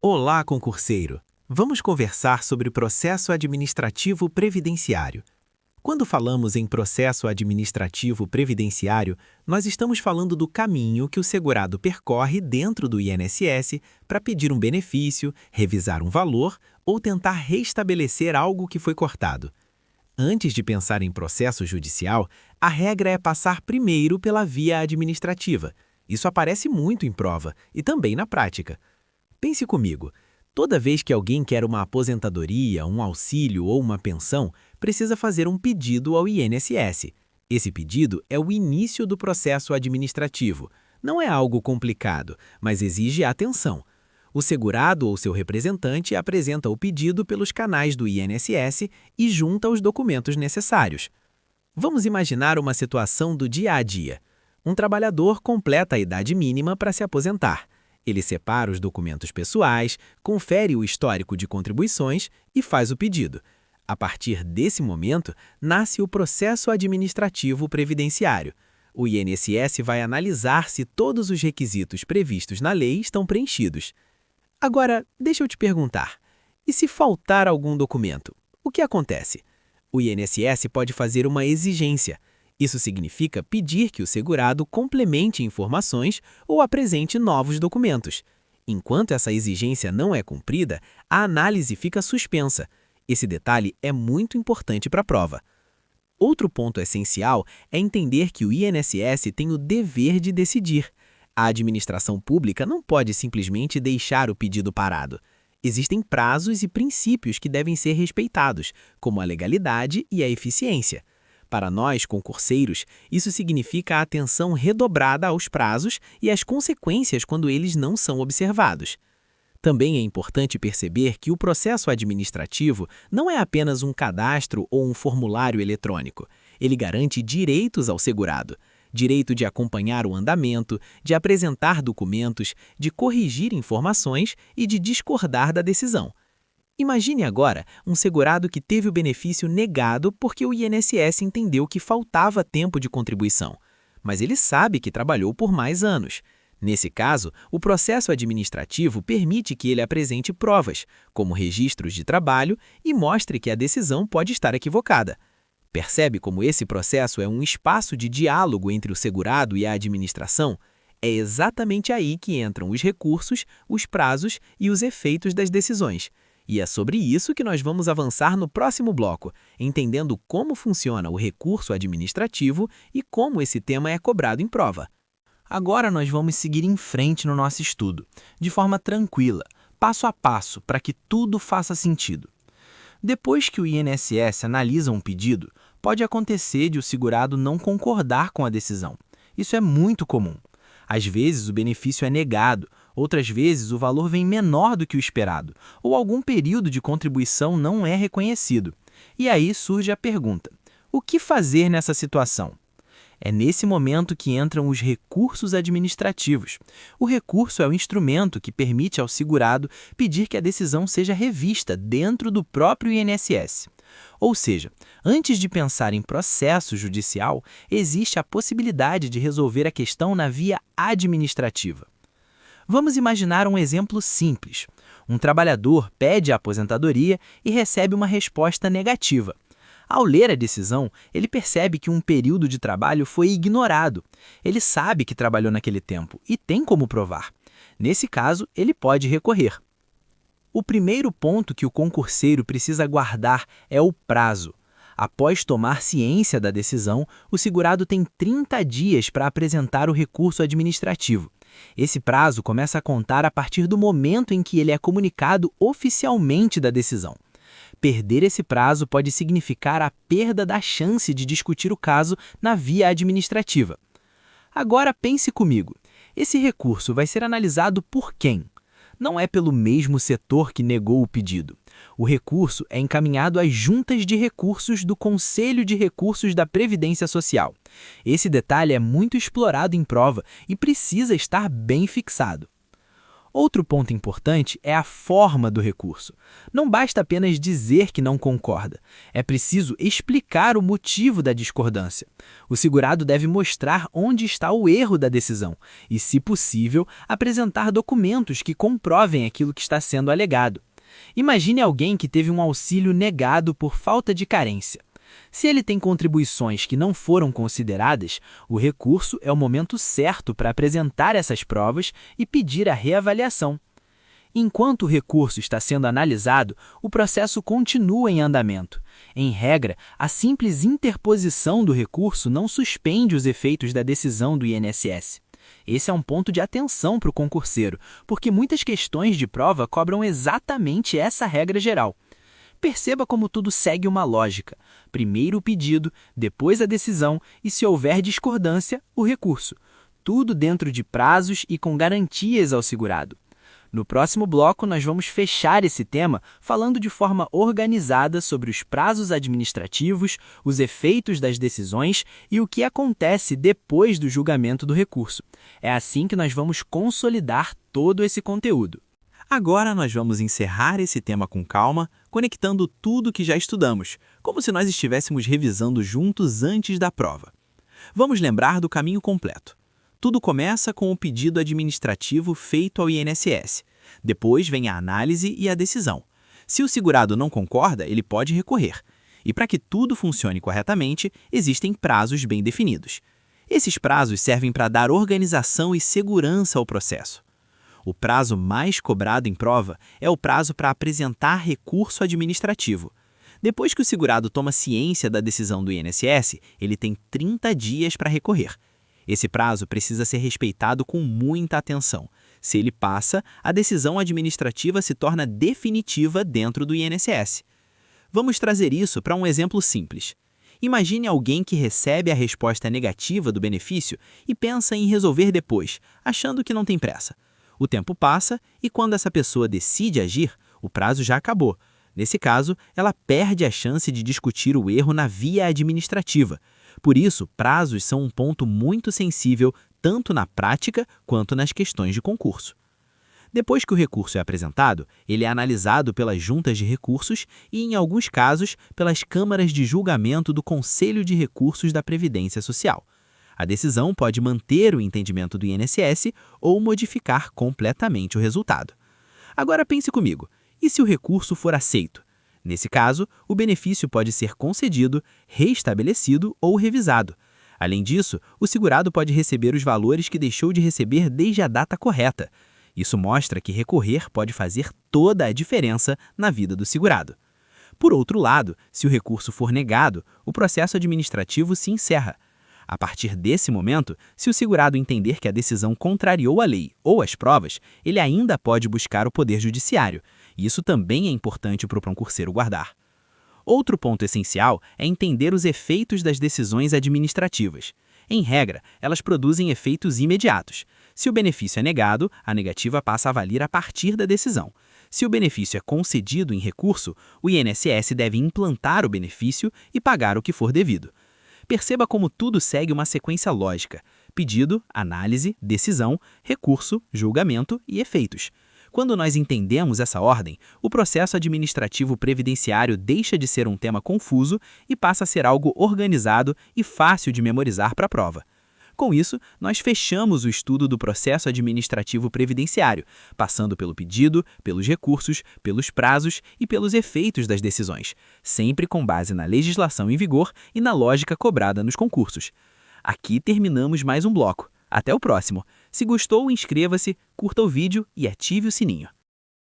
Olá, concurseiro! Vamos conversar sobre o processo administrativo previdenciário. Quando falamos em processo administrativo previdenciário, nós estamos falando do caminho que o segurado percorre dentro do INSS para pedir um benefício, revisar um valor ou tentar restabelecer algo que foi cortado. Antes de pensar em processo judicial, a regra é passar primeiro pela via administrativa. Isso aparece muito em prova e também na prática. Pense comigo, toda vez que alguém quer uma aposentadoria, um auxílio ou uma pensão, precisa fazer um pedido ao INSS. Esse pedido é o início do processo administrativo. Não é algo complicado, mas exige atenção. O segurado ou seu representante apresenta o pedido pelos canais do INSS e junta os documentos necessários. Vamos imaginar uma situação do dia a dia. Um trabalhador completa a idade mínima para se aposentar. Ele separa os documentos pessoais, confere o histórico de contribuições e faz o pedido. A partir desse momento, nasce o processo administrativo previdenciário. O INSS vai analisar se todos os requisitos previstos na lei estão preenchidos. Agora, deixa eu te perguntar, e se faltar algum documento, o que acontece? O INSS pode fazer uma exigência. Isso significa pedir que o segurado complemente informações ou apresente novos documentos. Enquanto essa exigência não é cumprida, a análise fica suspensa. Esse detalhe é muito importante para a prova. Outro ponto essencial é entender que o INSS tem o dever de decidir. A administração pública não pode simplesmente deixar o pedido parado. Existem prazos e princípios que devem ser respeitados, como a legalidade e a eficiência. Para nós, concurseiros, isso significa a atenção redobrada aos prazos e às consequências quando eles não são observados. Também é importante perceber que o processo administrativo não é apenas um cadastro ou um formulário eletrônico. Ele garante direitos ao segurado. Direito de acompanhar o andamento, de apresentar documentos, de corrigir informações e de discordar da decisão. Imagine agora um segurado que teve o benefício negado porque o INSS entendeu que faltava tempo de contribuição, mas ele sabe que trabalhou por mais anos. Nesse caso, o processo administrativo permite que ele apresente provas, como registros de trabalho, e mostre que a decisão pode estar equivocada. Percebe como esse processo é um espaço de diálogo entre o segurado e a administração? É exatamente aí que entram os recursos, os prazos e os efeitos das decisões. E é sobre isso que nós vamos avançar no próximo bloco, entendendo como funciona o recurso administrativo e como esse tema é cobrado em prova. Agora nós vamos seguir em frente no nosso estudo, de forma tranquila, passo a passo, para que tudo faça sentido. Depois que o INSS analisa um pedido, pode acontecer de o segurado não concordar com a decisão. Isso é muito comum. Às vezes, o benefício é negado, outras vezes o valor vem menor do que o esperado, ou algum período de contribuição não é reconhecido. E aí surge a pergunta: o que fazer nessa situação? É nesse momento que entram os recursos administrativos. O recurso é o instrumento que permite ao segurado pedir que a decisão seja revista dentro do próprio INSS. Ou seja, antes de pensar em processo judicial, existe a possibilidade de resolver a questão na via administrativa. Vamos imaginar um exemplo simples. Um trabalhador pede a aposentadoria e recebe uma resposta negativa. Ao ler a decisão, ele percebe que um período de trabalho foi ignorado. Ele sabe que trabalhou naquele tempo e tem como provar. Nesse caso, ele pode recorrer. O primeiro ponto que o concurseiro precisa guardar é o prazo. Após tomar ciência da decisão, o segurado tem 30 dias para apresentar o recurso administrativo. Esse prazo começa a contar a partir do momento em que ele é comunicado oficialmente da decisão. Perder esse prazo pode significar a perda da chance de discutir o caso na via administrativa. Agora pense comigo, esse recurso vai ser analisado por quem? Não é pelo mesmo setor que negou o pedido. O recurso é encaminhado às juntas de recursos do Conselho de Recursos da Previdência Social. Esse detalhe é muito explorado em prova e precisa estar bem fixado. Outro ponto importante é a forma do recurso. Não basta apenas dizer que não concorda. É preciso explicar o motivo da discordância. O segurado deve mostrar onde está o erro da decisão e, se possível, apresentar documentos que comprovem aquilo que está sendo alegado. Imagine alguém que teve um auxílio negado por falta de carência. Se ele tem contribuições que não foram consideradas, o recurso é o momento certo para apresentar essas provas e pedir a reavaliação. Enquanto o recurso está sendo analisado, o processo continua em andamento. Em regra, a simples interposição do recurso não suspende os efeitos da decisão do INSS. Esse é um ponto de atenção para o concurseiro, porque muitas questões de prova cobram exatamente essa regra geral. Perceba como tudo segue uma lógica. Primeiro o pedido, depois a decisão e, se houver discordância, o recurso. Tudo dentro de prazos e com garantias ao segurado. No próximo bloco, nós vamos fechar esse tema falando de forma organizada sobre os prazos administrativos, os efeitos das decisões e o que acontece depois do julgamento do recurso. É assim que nós vamos consolidar todo esse conteúdo. Agora nós vamos encerrar esse tema com calma, conectando tudo que já estudamos, como se nós estivéssemos revisando juntos antes da prova. Vamos lembrar do caminho completo. Tudo começa com o pedido administrativo feito ao INSS. Depois vem a análise e a decisão. Se o segurado não concorda, ele pode recorrer. E para que tudo funcione corretamente, existem prazos bem definidos. Esses prazos servem para dar organização e segurança ao processo. O prazo mais cobrado em prova é o prazo para apresentar recurso administrativo. Depois que o segurado toma ciência da decisão do INSS, ele tem 30 dias para recorrer. Esse prazo precisa ser respeitado com muita atenção. Se ele passa, a decisão administrativa se torna definitiva dentro do INSS. Vamos trazer isso para um exemplo simples. Imagine alguém que recebe a resposta negativa do benefício e pensa em resolver depois, achando que não tem pressa. O tempo passa e, quando essa pessoa decide agir, o prazo já acabou. Nesse caso, ela perde a chance de discutir o erro na via administrativa. Por isso, prazos são um ponto muito sensível tanto na prática quanto nas questões de concurso. Depois que o recurso é apresentado, ele é analisado pelas juntas de recursos e, em alguns casos, pelas câmaras de julgamento do Conselho de Recursos da Previdência Social. A decisão pode manter o entendimento do INSS ou modificar completamente o resultado. Agora pense comigo, e se o recurso for aceito? Nesse caso, o benefício pode ser concedido, restabelecido ou revisado. Além disso, o segurado pode receber os valores que deixou de receber desde a data correta. Isso mostra que recorrer pode fazer toda a diferença na vida do segurado. Por outro lado, se o recurso for negado, o processo administrativo se encerra. A partir desse momento, se o segurado entender que a decisão contrariou a lei ou as provas, ele ainda pode buscar o Poder Judiciário. E isso também é importante para o concurseiro guardar. Outro ponto essencial é entender os efeitos das decisões administrativas. Em regra, elas produzem efeitos imediatos. Se o benefício é negado, a negativa passa a valer a partir da decisão. Se o benefício é concedido em recurso, o INSS deve implantar o benefício e pagar o que for devido. Perceba como tudo segue uma sequência lógica: pedido, análise, decisão, recurso, julgamento e efeitos. Quando nós entendemos essa ordem, o processo administrativo previdenciário deixa de ser um tema confuso e passa a ser algo organizado e fácil de memorizar para a prova. Com isso, nós fechamos o estudo do processo administrativo previdenciário, passando pelo pedido, pelos recursos, pelos prazos e pelos efeitos das decisões, sempre com base na legislação em vigor e na lógica cobrada nos concursos. Aqui terminamos mais um bloco. Até o próximo. Se gostou, inscreva-se, curta o vídeo e ative o sininho.